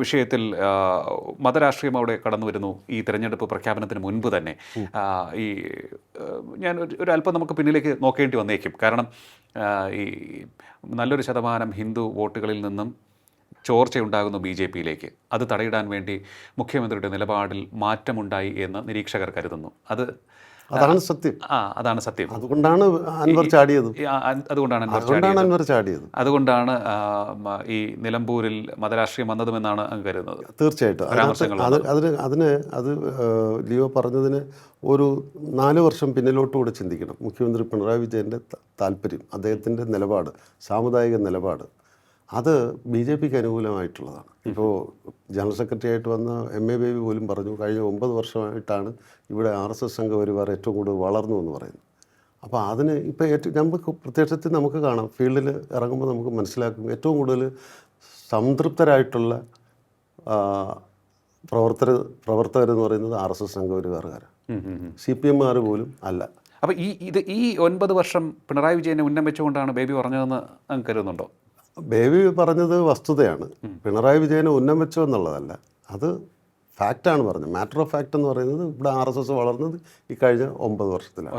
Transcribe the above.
വിഷയത്തിൽ മതരാഷ്ട്രീയം അവിടെ കടന്നു വരുന്നു ഈ തെരഞ്ഞെടുപ്പ് പ്രഖ്യാപനത്തിന് മുൻപ് തന്നെ. ഈ ഞാൻ ഒരു അല്പം നമുക്ക് പിന്നിലേക്ക് നോക്കേണ്ടി വന്നേക്കും. കാരണം ഈ നല്ലൊരു ശതമാനം ഹിന്ദു വോട്ടുകളിൽ നിന്നും ചോർച്ചയുണ്ടാകുന്നു ബി ജെ പിയിലേക്ക്. അത് തടയിടാൻ വേണ്ടി മുഖ്യമന്ത്രിയുടെ നിലപാടിൽ മാറ്റമുണ്ടായി എന്ന് നിരീക്ഷകർ കരുതുന്നു. അതാണ് സത്യം. അതാണ് സത്യം. അതുകൊണ്ടാണ് അൻവർ ചാടിയത്. അതുകൊണ്ടാണ് ഈ നിലമ്പൂരിൽ മതരാഷ്ട്രീയം വന്നതുമെന്നാണ് അങ്ങ് കരുതുന്നത്. തീർച്ചയായിട്ടും. അത് ലിയോ പറഞ്ഞതിന് ഒരു 4 വർഷം പിന്നിലോട്ട് കൂടെ ചിന്തിക്കണം. മുഖ്യമന്ത്രി പിണറായി വിജയൻ്റെ താല്പര്യം, അദ്ദേഹത്തിൻ്റെ നിലപാട്, സാമുദായിക നിലപാട്, അത് ബി ജെ പിക്ക് അനുകൂലമായിട്ടുള്ളതാണ്. ഇപ്പോൾ ജനറൽ സെക്രട്ടറി ആയിട്ട് വന്ന MA ബേബി പോലും പറഞ്ഞു, കഴിഞ്ഞ 9 വർഷമായിട്ടാണ് ഇവിടെ RSS സംഘപരിവാർ ഏറ്റവും കൂടുതൽ വളർന്നു എന്ന് പറയുന്നത്. അപ്പോൾ അതിന് ഇപ്പോൾ നമുക്ക് പ്രത്യക്ഷത്തിൽ നമുക്ക് കാണാം, ഫീൽഡിൽ ഇറങ്ങുമ്പോൾ നമുക്ക് മനസ്സിലാക്കും, ഏറ്റവും കൂടുതൽ സംതൃപ്തരായിട്ടുള്ള പ്രവർത്തകരെന്ന് പറയുന്നത് RSS സംഘപരിവാറുകാരാണ്. CPMകാർ പോലും അല്ല. അപ്പോൾ ഈ 9 വർഷം പിണറായി വിജയനെ ഉന്നം വെച്ചുകൊണ്ടാണ് ബേബി പറഞ്ഞതെന്ന് അങ്ങ് കരുതുന്നുണ്ടോ? ബേബി പറഞ്ഞത് വസ്തുതയാണ്. പിണറായി വിജയനെ ഉന്നം വെച്ചോ എന്നുള്ളതല്ല, അത് ഫാക്റ്റാണ് പറഞ്ഞത്. മാറ്റർ ഓഫ് ഫാക്റ്റ് എന്ന് പറയുന്നത് ഇവിടെ RSS വളർന്നത് ഈ കഴിഞ്ഞ 9 വർഷത്തിലാണ്.